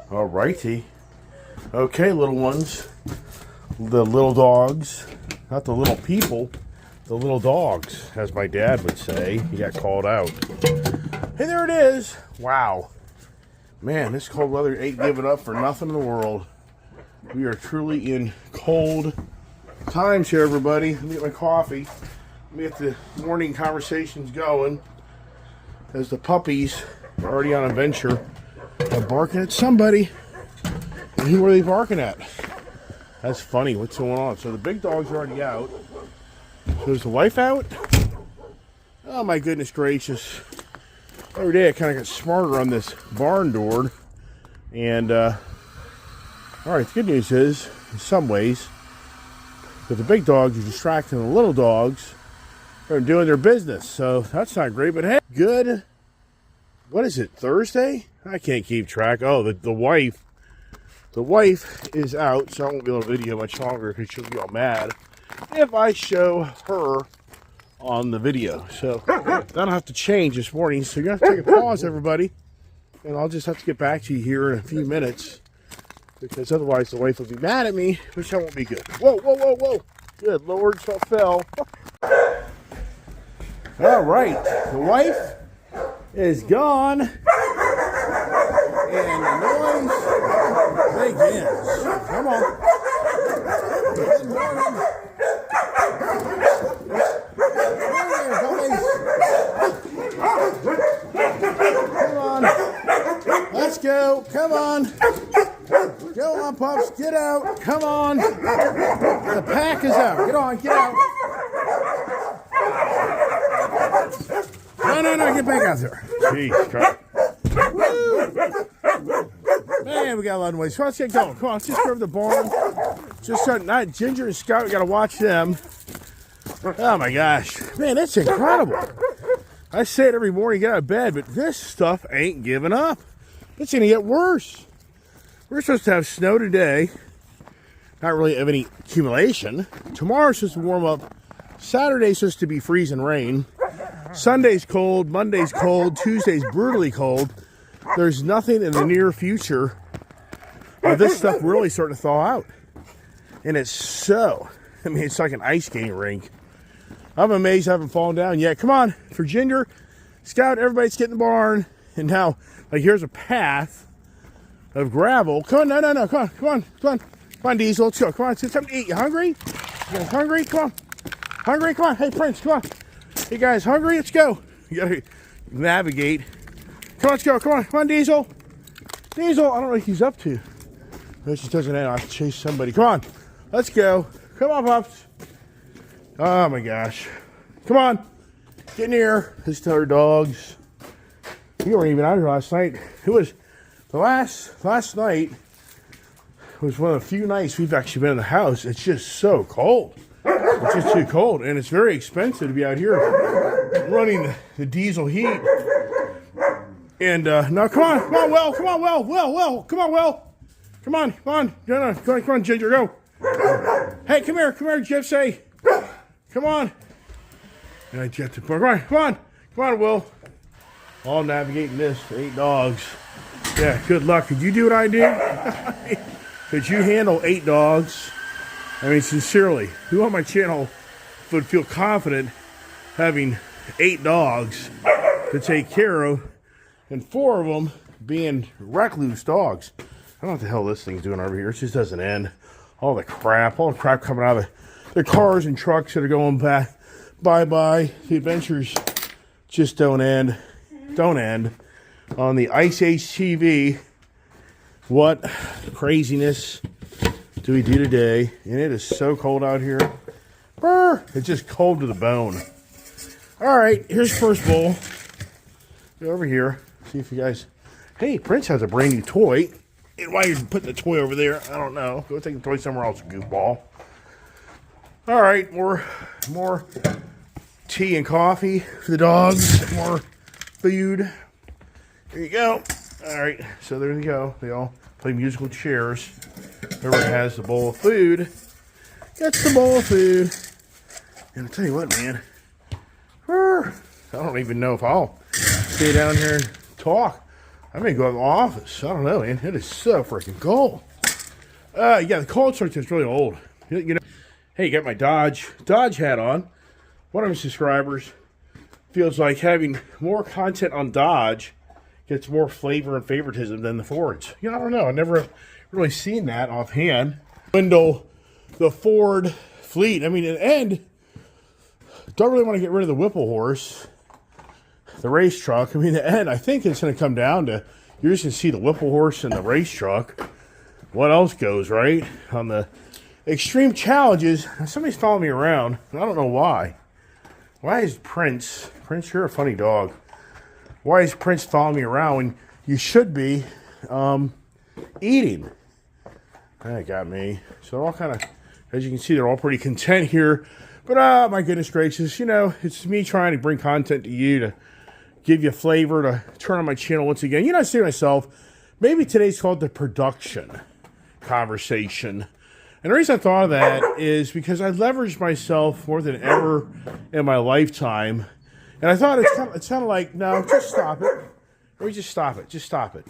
Alrighty. Okay, little ones. The little dogs. Not the little people. The little dogs, as my dad would say. He got called out. Hey, there it is. Wow. Man, this cold weather ain't giving up for nothing in the world. We are truly in cold times here, everybody. Let me get my coffee. Let me get the morning conversations going. As the puppies are already on a venture of barking at somebody. And who are they barking at? That's funny. What's going on? So the big dog's already out. So is the wife out? Oh my goodness gracious. Every day I kind of got smarter on this barn door. And, alright, the good news is, in some ways, that the big dogs are distracting the little dogs. They're doing their business. So that's not great, but hey, good. What is it, Thursday? I can't keep track. Oh, the wife. The wife is out, so I won't be able to video much longer because she'll be all mad if I show her on the video. So that'll have to change this morning. So you're going to have to take a pause, everybody. And I'll just have to get back to you here in a few minutes. Because otherwise the wife will be mad at me, which that won't be good. Whoa, whoa, whoa, whoa. Good Lord, so fell. All right, the wife is gone. And the noise begins. Come on. Good morning. Come on. Let's go. Come on. Go on, pups. Get out. Come on. The pack is out. Get on. Get out. No. Get back out there. Jeez, Christ. Man, we got a lot of noise. So let's get going. Come on, let's just go over the barn. Just not Ginger and Scout. We got to watch them. Oh my gosh. Man, that's incredible. I say it every morning, get out of bed, but this stuff ain't giving up. It's going to get worse. We're supposed to have snow today. Not really of any accumulation. Tomorrow's supposed to warm up. Saturday's supposed to be freezing rain. Sunday's cold. Monday's cold. Tuesday's brutally cold. There's nothing in the near future of this stuff really starting to thaw out. And it's so, it's like an ice skating rink. I'm amazed I haven't fallen down yet. Come on, for Ginger, Scout, everybody's getting in the barn. And now, like, here's a path of gravel. Come on, no. Come on, Diesel, let's go. Come on, get something to eat. You hungry? You guys hungry? Come on. Hungry? Come on. Hey, Prince, come on. You guys hungry? Let's go. You gotta navigate. Come on, let's go. Come on, Diesel. Diesel, I don't know what he's up to. This just doesn't end. I have to chase somebody. Come on. Let's go. Come on, pups. Oh, my gosh. Come on. Get in here. Let's tell our dogs. We weren't even out here last night. It was the last night was one of the few nights we've actually been in the house. It's just so cold. It's just too cold. And it's very expensive to be out here running the diesel heat. And now, come on, Will. Come on, Will. Come on, Ginger, go. Hey, come here, Gypsy. Come on. And I jet the come on, Will. All navigating this, 8 dogs. Yeah, good luck. Could you do what I do? Could you handle 8 dogs? I mean, sincerely, who on my channel would feel confident having 8 dogs to take care of, and 4 of them being recluse dogs? I don't know what the hell this thing's doing over here. It just doesn't end. All the crap coming out of the cars and trucks that are going back. Bye-bye. The adventures just don't end. On the Ice Age TV, what craziness do we do today? And it is so cold out here. It's just cold to the bone. All right, here's first bowl. Go over here. See if you guys... Hey, Prince has a brand new toy. And why you're putting the toy over there, I don't know. Go take the toy somewhere else, goofball. All right, more tea and coffee for the dogs. More food. There you go. All right, so there you go. They all play musical chairs. Whoever has the bowl of food gets the bowl of food. And I'll tell you what, man. I don't even know if I'll stay down here and talk I may go to the office. I don't know, man. It is so freaking cold. Yeah, the cold start is really old. You know, hey, you got my Dodge hat on. One of my subscribers feels like having more content on Dodge gets more flavor and favoritism than the Fords. You know, I don't know. I never really seen that offhand. Dwindle the Ford fleet. I mean, in the end, don't really want to get rid of the Whipple horse, the race truck. I mean, in the end, I think it's going to come down to you're just going to see the Whipple horse and the race truck. What else goes, right? On the extreme challenges, somebody's following me around. I don't know why. Why is Prince, you're a funny dog. Why is Prince following me around when you should be eating? That got me. So all kind of, as you can see, they're all pretty content here. But my goodness gracious, you know, it's me trying to bring content to you to give you flavor, to turn on my channel once again. You know, I say to myself, maybe today's called the production conversation. And the reason I thought of that is because I leveraged myself more than ever in my lifetime. And I thought it's kind of like, no, just stop it. Let me just stop it. Just stop it.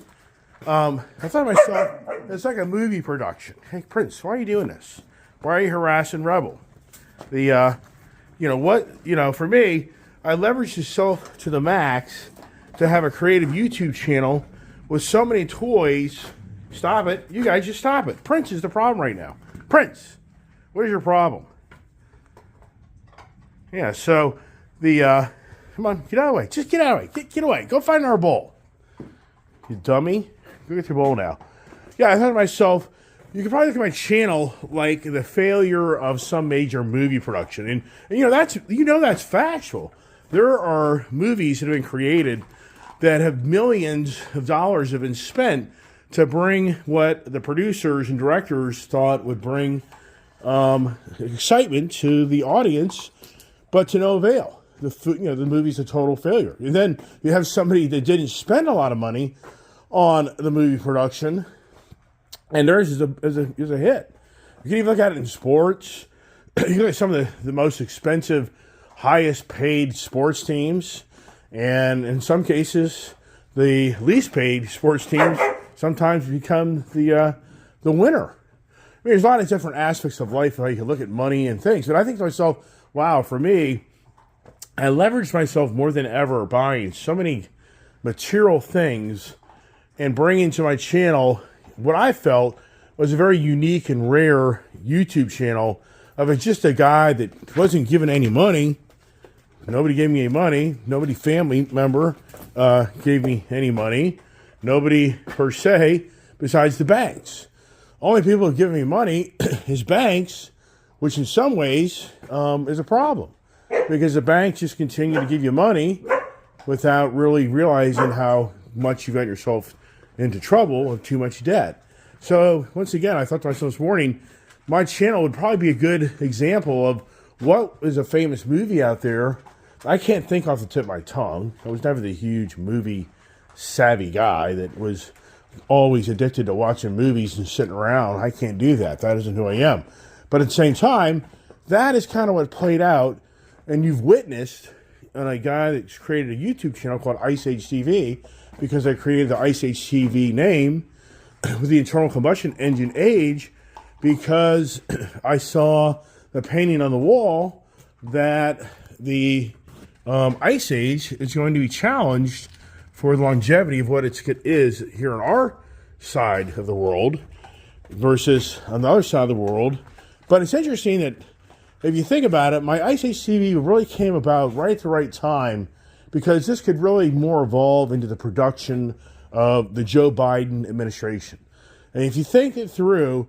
I thought to myself, it's like a movie production. Hey, Prince, why are you doing this? Why are you harassing Rebel? For me, I leveraged myself to the max to have a creative YouTube channel with so many toys. Stop it. You guys just stop it. Prince is the problem right now. Prince, what is your problem? Yeah, so come on, get out of the way. Just get out of the way. Get away. Go find our bowl. You dummy. Go get your bowl now. Yeah, I thought to myself, you could probably look at my channel like the failure of some major movie production. And that's factual. There are movies that have been created that have millions of dollars have been spent to bring what the producers and directors thought would bring excitement to the audience, but to no avail. The movie's a total failure. And then you have somebody that didn't spend a lot of money on the movie production, and theirs is a hit. You can even look at it in sports. You look at some of the most expensive, highest paid sports teams, and in some cases, the least paid sports teams sometimes become the winner. I mean, there's a lot of different aspects of life how you can look at money and things, but I think to myself, wow, for me, I leveraged myself more than ever buying so many material things and bringing to my channel what I felt was a very unique and rare YouTube channel of just a guy that wasn't given any money. Nobody gave me any money. Nobody family member gave me any money. Nobody per se besides the banks. Only people who give me money is banks, which in some ways is a problem. Because the banks just continue to give you money without really realizing how much you got yourself into trouble of too much debt. So once again, I thought to myself this morning, my channel would probably be a good example of what is a famous movie out there. I can't think off the tip of my tongue. I was never the huge movie savvy guy that was always addicted to watching movies and sitting around. I can't do that. That isn't who I am. But at the same time, that is kind of what played out. And you've witnessed on a guy that's created a YouTube channel called Ice Age TV, because I created the Ice Age TV name with the internal combustion engine age, because I saw the painting on the wall that the Ice Age is going to be challenged for the longevity of what it is here on our side of the world versus on the other side of the world. But it's interesting that if you think about it, my Ice Age TV really came about right at the right time, because this could really more evolve into the production of the Joe Biden administration. And if you think it through,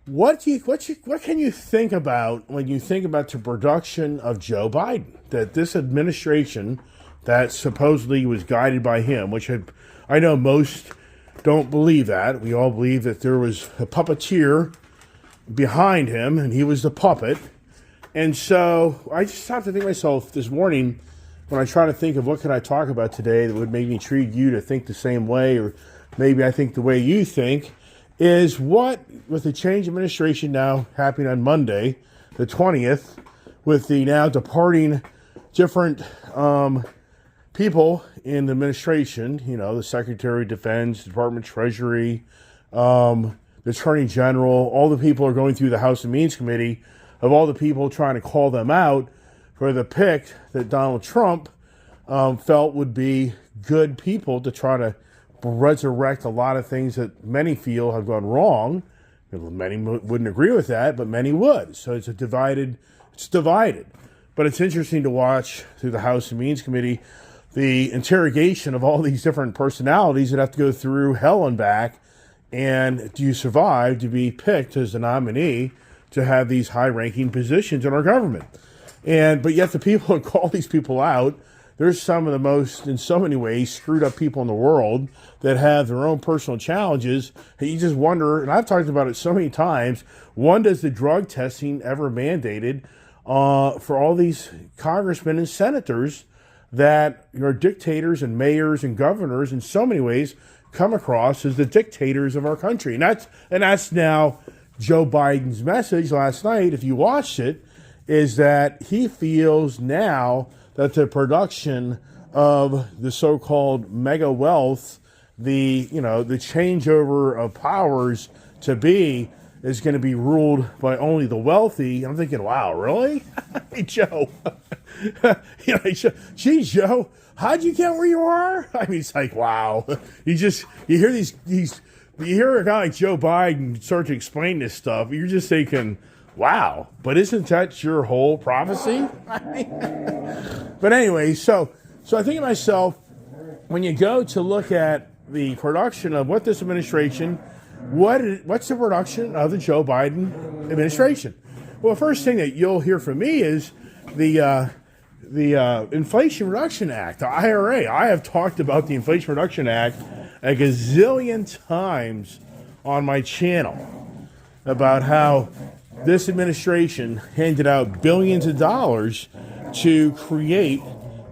what can you think about when you think about the production of Joe Biden? That this administration that supposedly was guided by him, which I know most don't believe that. We all believe that there was a puppeteer behind him, and he was the puppet. And so I just have to think to myself this morning, when I try to think of what can I talk about today that would maybe intrigue you to think the same way, or maybe I think the way you think, is what, with the change of administration now happening on Monday, the 20th, with the now departing different people in the administration, the Secretary of Defense, Department of Treasury, the Attorney General, all the people are going through the House and Means Committee of all the people trying to call them out for the pick that Donald Trump felt would be good people to try to resurrect a lot of things that many feel have gone wrong. Many wouldn't agree with that, but many would. So it's divided. But it's interesting to watch through the House and Means Committee the interrogation of all these different personalities that have to go through hell and back. And do you survive to be picked as the nominee to have these high-ranking positions in our government? But yet the people that call these people out, there's some of the most, in so many ways, screwed up people in the world that have their own personal challenges. And you just wonder, and I've talked about it so many times, one, does the drug testing ever mandated for all these congressmen and senators that are dictators and mayors and governors in so many ways come across as the dictators of our country? And that's now Joe Biden's message last night, if you watched it, is that he feels now that the production of the so-called mega wealth, the changeover of powers to be, is going to be ruled by only the wealthy. I'm thinking, wow, really? Hey, Joe. Gee, Joe, how'd you get where you are? I mean, it's like, wow. You hear you hear a guy like Joe Biden start to explain this stuff, you're just thinking, wow, but isn't that your whole prophecy? But anyway, so I think to myself, when you go to look at the production of what this administration, what's the production of the Joe Biden administration? Well, the first thing that you'll hear from me is the Inflation Reduction Act, the IRA. I have talked about the Inflation Reduction Act a gazillion times on my channel about how this administration handed out billions of dollars to create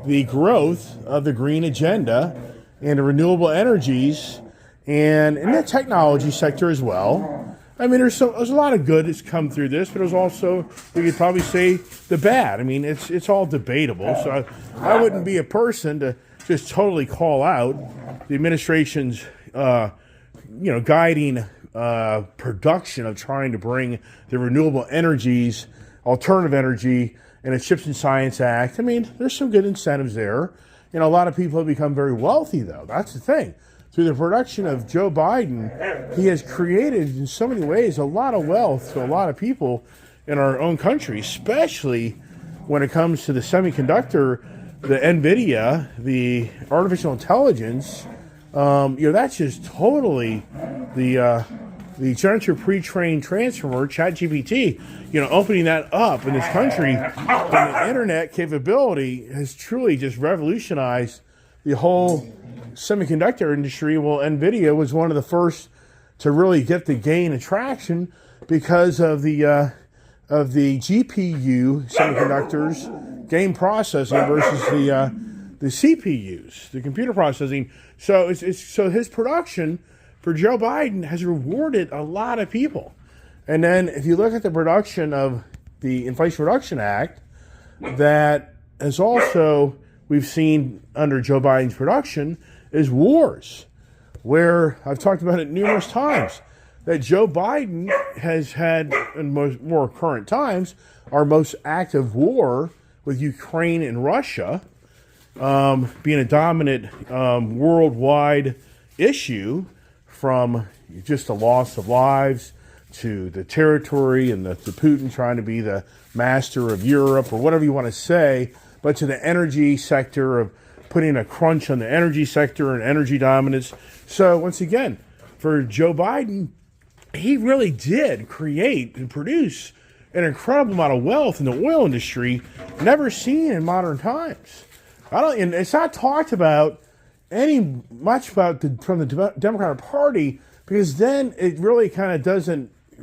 the growth of the green agenda and the renewable energies and in the technology sector as well. I mean, there's a lot of good that's come through this, but there's also, we could probably say, the bad. I mean, it's all debatable. So I wouldn't be a person to just totally call out the administration's, guiding production of trying to bring the renewable energies, alternative energy, and the Chips and Science Act. I mean, there's some good incentives there. A lot of people have become very wealthy, though. That's the thing. Through the production of Joe Biden, he has created, in so many ways, a lot of wealth to a lot of people in our own country, especially when it comes to the semiconductor, the NVIDIA, the artificial intelligence. That's just totally the generative pre-trained transformer, ChatGPT, opening that up in this country. And the internet capability has truly just revolutionized the whole semiconductor industry. Well, NVIDIA was one of the first to really get the gain of traction because of the GPU semiconductors, game processing versus the CPUs, the computer processing. So so his production for Joe Biden has rewarded a lot of people. And then if you look at the production of the Inflation Reduction Act, that is also, we've seen under Joe Biden's production, is wars, where I've talked about it numerous times, that Joe Biden has had, in more current times, our most active war with Ukraine and Russia, being a dominant worldwide issue, from just the loss of lives to the territory and the Putin trying to be the master of Europe, or whatever you want to say, but to the energy sector of putting a crunch on the energy sector and energy dominance. So once again, for Joe Biden, he really did create and produce an incredible amount of wealth in the oil industry, never seen in modern times. And it's not talked about much about from the Democratic Party, because then it really kind of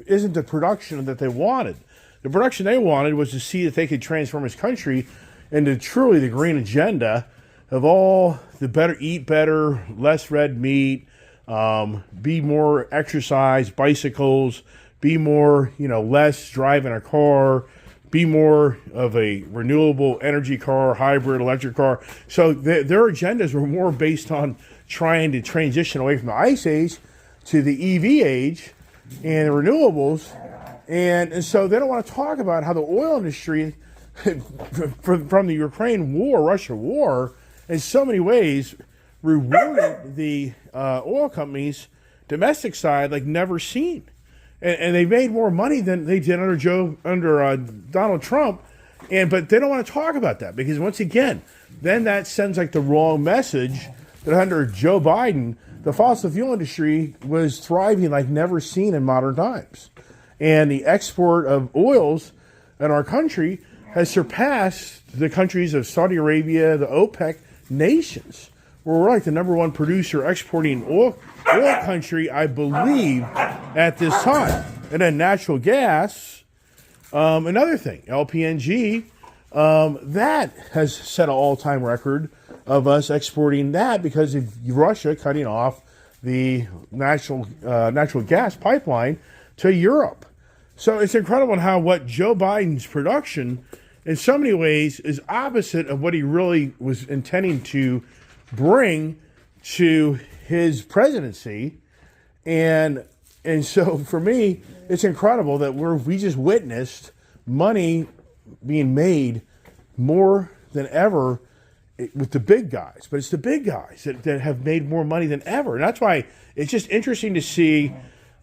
isn't the production that they wanted. The production they wanted was to see that they could transform this country into truly the green agenda of all the better, eat better, less red meat, be more exercise, bicycles, be more, less driving a car, be more of a renewable energy car, hybrid electric car. So their agendas were more based on trying to transition away from the ice age to the EV age and the renewables. And so they don't want to talk about how the oil industry from the Ukraine war, Russia war, in so many ways rewarded the oil companies domestic side like never seen. And they made more money than they did under Donald Trump. But they don't want to talk about that because once again, then that sends like the wrong message that under Joe Biden, the fossil fuel industry was thriving like never seen in modern times. And the export of oils in our country has surpassed the countries of Saudi Arabia, the OPEC nations, where we're like the number one producer exporting oil country, I believe, at this time. And then natural gas, another thing, LPNG, that has set an all-time record of us exporting that because of Russia cutting off the natural gas pipeline to Europe. So it's incredible how what Joe Biden's production, in so many ways, is opposite of what he really was intending to bring to his presidency. And so for me, it's incredible that we just witnessed money being made more than ever with the big guys. But it's the big guys that have made more money than ever. And that's why it's just interesting to see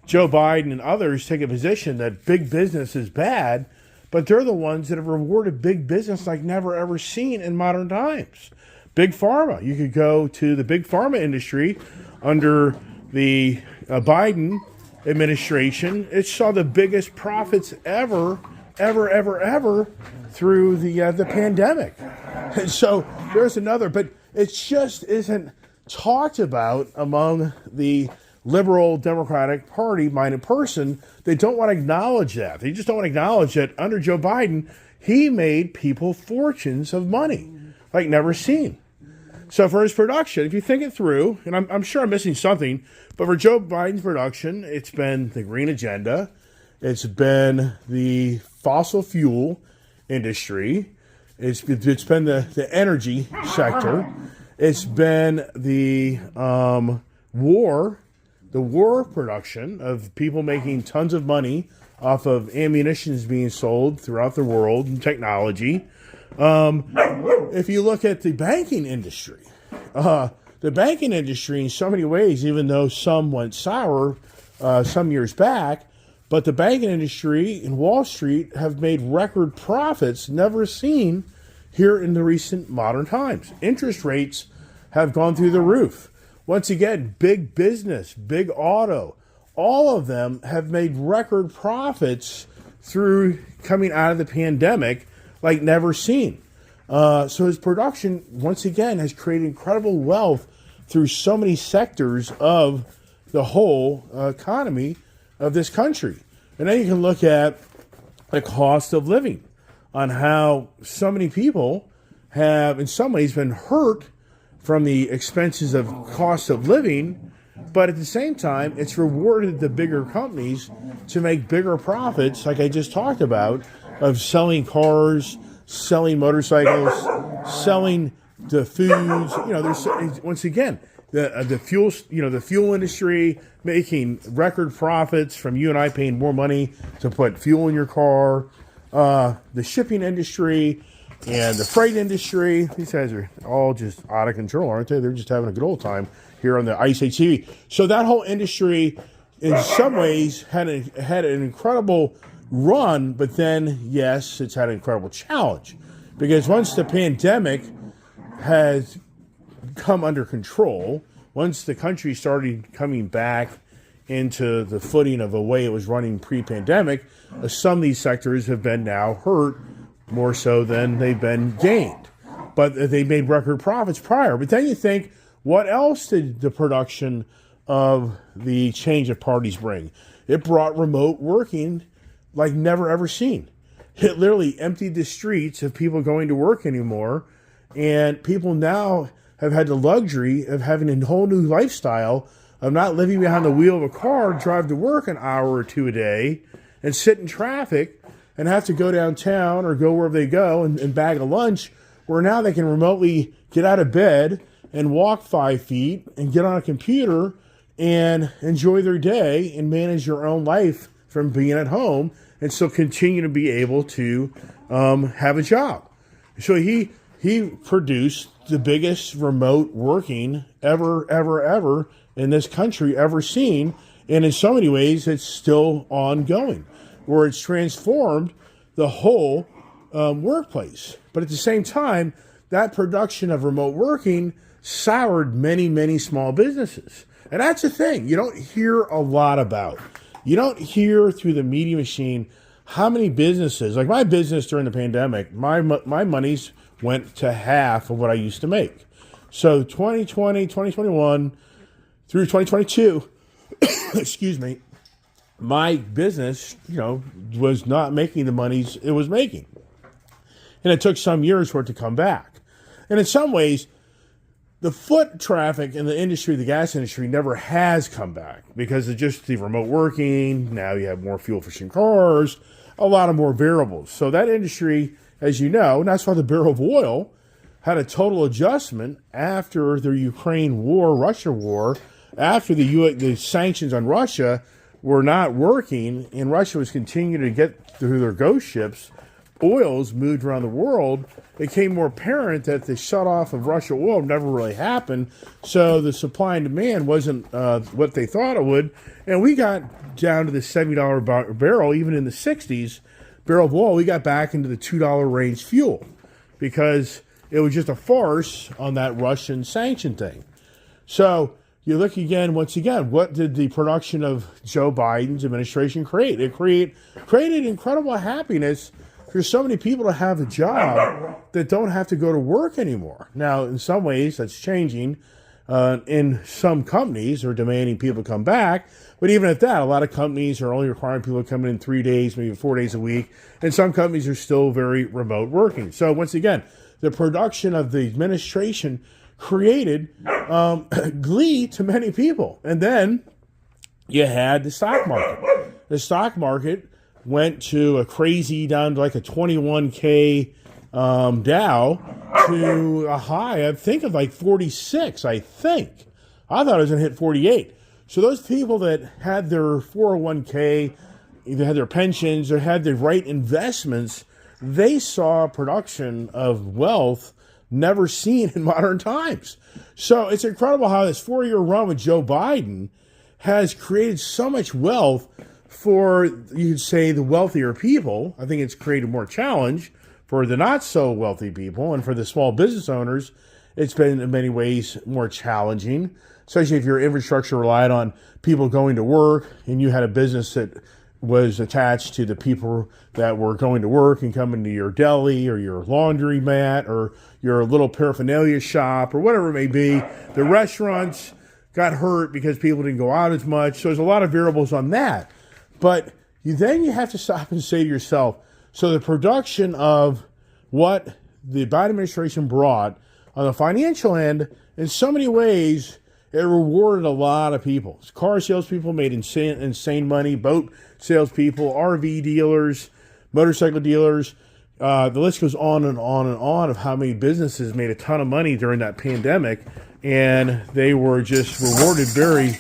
Joe Biden and others take a position that big business is bad, but they're the ones that have rewarded big business like never ever seen in modern times. Big pharma. You could go to the big pharma industry under the Biden administration. It saw the biggest profits ever through the pandemic. And so there's another, but it just isn't talked about among the liberal Democratic Party minded person. They don't want to acknowledge that. They just don't want to acknowledge that under Joe Biden, he made people fortunes of money like never seen. So for his production, if you think it through, and I'm sure I'm missing something, but for Joe Biden's production, it's been the green agenda. It's been the fossil fuel industry. It's been the energy sector. It's been the war production of people making tons of money off of ammunitions being sold throughout the world and technology. If you look at the banking industry in so many ways, even though some went sour some years back, but the banking industry in Wall Street have made record profits never seen here in the recent modern times. Interest rates have gone through the roof. Once again, big business, big auto, all of them have made record profits through coming out of the pandemic like never seen. So his production, once again, has created incredible wealth through so many sectors of the whole economy of this country. And then you can look at the cost of living on how so many people have, in some ways, been hurt from the expenses of cost of living, but at the same time, it's rewarded the bigger companies to make bigger profits, like I just talked about, of selling cars, selling motorcycles, selling the foods. There's once again the fuel industry making record profits from you and I paying more money to put fuel in your car. The shipping industry and the freight industry. These guys are all just out of control, aren't they? They're just having a good old time here on the Ice Age TV. So that whole industry, in some ways, had an incredible run, but then, yes, it's had an incredible challenge. Because once the pandemic has come under control, once the country started coming back into the footing of a way it was running pre-pandemic, some of these sectors have been now hurt more so than they've been gained. But they made record profits prior. But then you think, what else did the production of the change of parties bring? It brought remote working like never ever seen. It literally emptied the streets of people going to work anymore. And people now have had the luxury of having a whole new lifestyle of not living behind the wheel of a car, drive to work an hour or two a day, and sit in traffic and have to go downtown or go wherever they go and bag a lunch, where now they can remotely get out of bed and walk 5 feet and get on a computer and enjoy their day and manage their own life from being at home and still continue to be able to have a job. So he produced the biggest remote working ever in this country ever seen. And in so many ways, it's still ongoing, where it's transformed the whole workplace. But at the same time, that production of remote working soured many, many small businesses. And that's the thing you don't hear a lot about. You don't hear through the media machine how many businesses, like my business during the pandemic, my monies went to half of what I used to make. So 2020, 2021 through 2022, excuse me, my business, was not making the monies it was making. And it took some years for it to come back. And in some ways, the foot traffic in the industry, the gas industry, never has come back because of just the remote working. Now you have more fuel-efficient cars, a lot of more variables. So that industry, as you know, and that's why the barrel of oil had a total adjustment after the Ukraine war, Russia war, after the sanctions on Russia were not working and Russia was continuing to get through their ghost ships. Oils moved around the world, it became more apparent that the shut-off of Russia oil never really happened, so the supply and demand wasn't what they thought it would, and we got down to the $70 barrel, even in the 60s, barrel of oil, we got back into the $2 range fuel, because it was just a farce on that Russian sanction thing. So you look again, once again, what did the production of Joe Biden's administration create? It created incredible happiness for so many people to have a job that don't have to go to work anymore. Now, in some ways, that's changing. In some companies, they're demanding people come back. But even at that, a lot of companies are only requiring people to come in 3 days, maybe 4 days a week. And some companies are still very remote working. So once again, the production of the administration created glee to many people. And then you had the stock market. The stock market went to a crazy, down to like a 21K Dow to a high, I think, of like 46, I think. I thought it was going to hit 48. So those people that had their 401K, either had their pensions or had the right investments, they saw production of wealth never seen in modern times. So it's incredible how this 4-year run with Joe Biden has created so much wealth for, you could say, the wealthier people. I think it's created more challenge for the not so wealthy people, and for the small business owners, it's been in many ways more challenging, especially if your infrastructure relied on people going to work and you had a business that was attached to the people that were going to work and coming to your deli or your laundry mat or your little paraphernalia shop or whatever it may be. The restaurants got hurt because people didn't go out as much. So there's a lot of variables on that. But then you have to stop and say to yourself, so the production of what the Biden administration brought on the financial end, in so many ways, it rewarded a lot of people. Car salespeople made insane money, boat salespeople, RV dealers, motorcycle dealers. The list goes on and on and on of how many businesses made a ton of money during that pandemic, and they were just rewarded very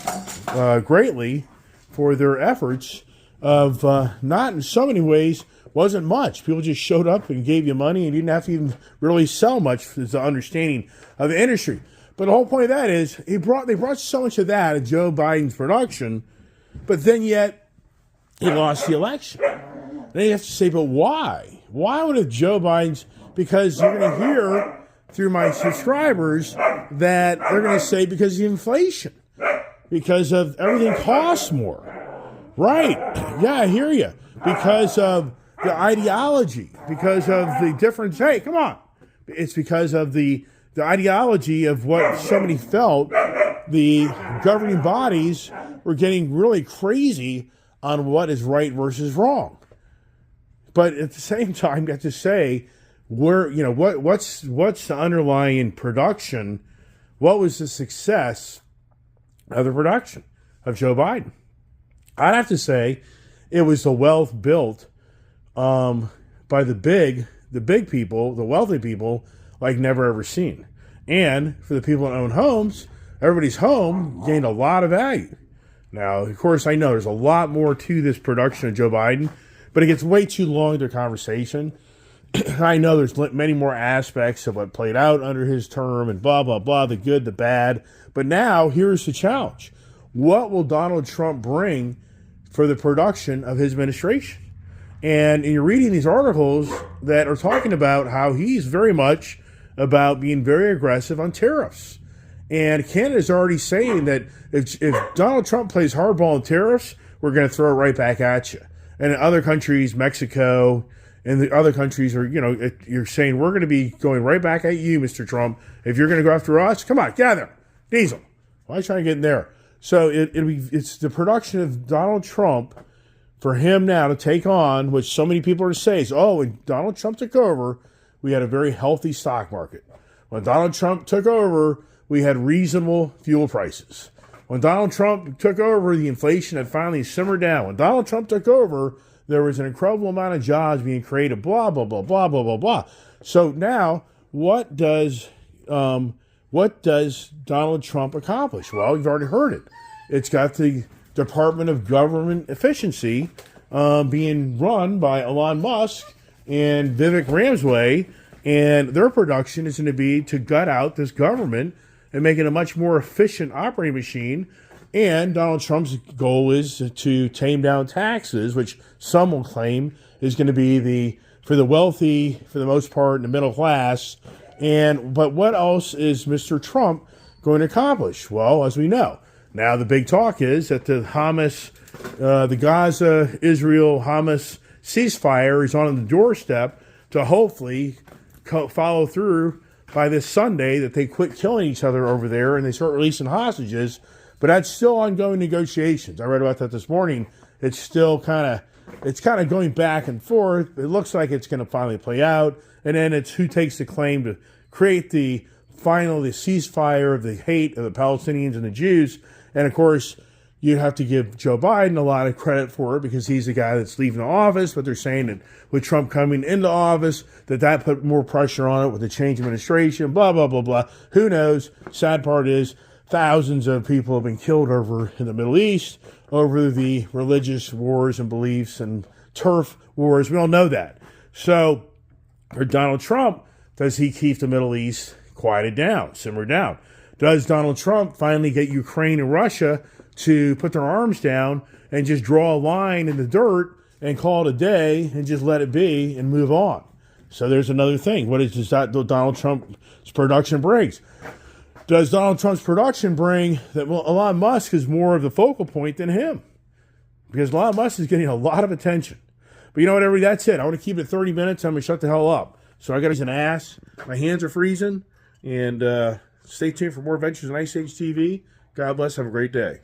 greatly for their efforts of not in so many ways wasn't much. People just showed up and gave you money and you didn't have to even really sell much, is the understanding of the industry. But the whole point of that is they brought so much of that in Joe Biden's production, but then yet he lost the election. Then you have to say, but why? Why would have Joe Biden's? Because you're going to hear through my subscribers that they're going to say because of inflation, because of everything costs more. Right. Yeah, I hear you. Because of the ideology, because of the difference. Hey, come on. It's because of the ideology of what somebody felt the governing bodies were getting really crazy on what is right versus wrong. But at the same time, you have to say, what's the underlying production? What was the success of the production of Joe Biden? I'd have to say it was the wealth built by the big people, the wealthy people, like never ever seen. And for the people that own homes, everybody's home gained a lot of value. Now, of course, I know there's a lot more to this production of Joe Biden, but it gets way too long to conversation. I know there's many more aspects of what played out under his term and blah, blah, blah, the good, the bad. But now, here's the challenge. What will Donald Trump bring for the production of his administration? And you're reading these articles that are talking about how he's very much about being very aggressive on tariffs. And Canada's already saying that if Donald Trump plays hardball on tariffs, we're going to throw it right back at you. And in other countries, Mexico and the other countries are, you're saying we're going to be going right back at you, Mr. Trump. If you're going to go after us, come on, gather, Diesel. Why are you trying to get in there? So it's the production of Donald Trump for him now to take on, which so many people are saying, when Donald Trump took over, we had a very healthy stock market. When Donald Trump took over, we had reasonable fuel prices. When Donald Trump took over, the inflation had finally simmered down. When Donald Trump took over, there was an incredible amount of jobs being created, blah, blah, blah, blah, blah, blah, blah. So now, what does Donald Trump accomplish? Well, you've already heard it. It's got the Department of Government Efficiency being run by Elon Musk and Vivek Ramsway, and their production is going to be to gut out this government and make it a much more efficient operating machine. And Donald Trump's goal is to tame down taxes, which some will claim is going to be for the wealthy, for the most part, in the middle class. But what else is Mr. Trump going to accomplish? Well, as we know, now the big talk is that the Gaza-Israel-Hamas ceasefire is on the doorstep to hopefully follow through by this Sunday, that they quit killing each other over there and they start releasing hostages. But that's still ongoing negotiations. I read about that this morning. It's still kind of going back and forth. It looks like it's going to finally play out. And then it's who takes the claim to create the ceasefire of the hate of the Palestinians and the Jews. And of course, you have to give Joe Biden a lot of credit for it because he's the guy that's leaving the office. But they're saying that with Trump coming into office, that put more pressure on it with the change of administration, blah, blah, blah, blah. Who knows? Sad part is thousands of people have been killed over in the Middle East over the religious wars and beliefs and turf wars. We all know that. So for Donald Trump, does he keep the Middle East quieted down, simmered down? Does Donald Trump finally get Ukraine and Russia to put their arms down and just draw a line in the dirt and call it a day and just let it be and move on? So there's another thing. What does Donald Trump's production brings? Does Donald Trump's production bring that Elon Musk is more of the focal point than him? Because Elon Musk is getting a lot of attention. But you know what, everybody, that's it. I want to keep it 30 minutes. I'm going to shut the hell up. So I got to use an ass. My hands are freezing. And stay tuned for more adventures on Ice Age TV. God bless. Have a great day.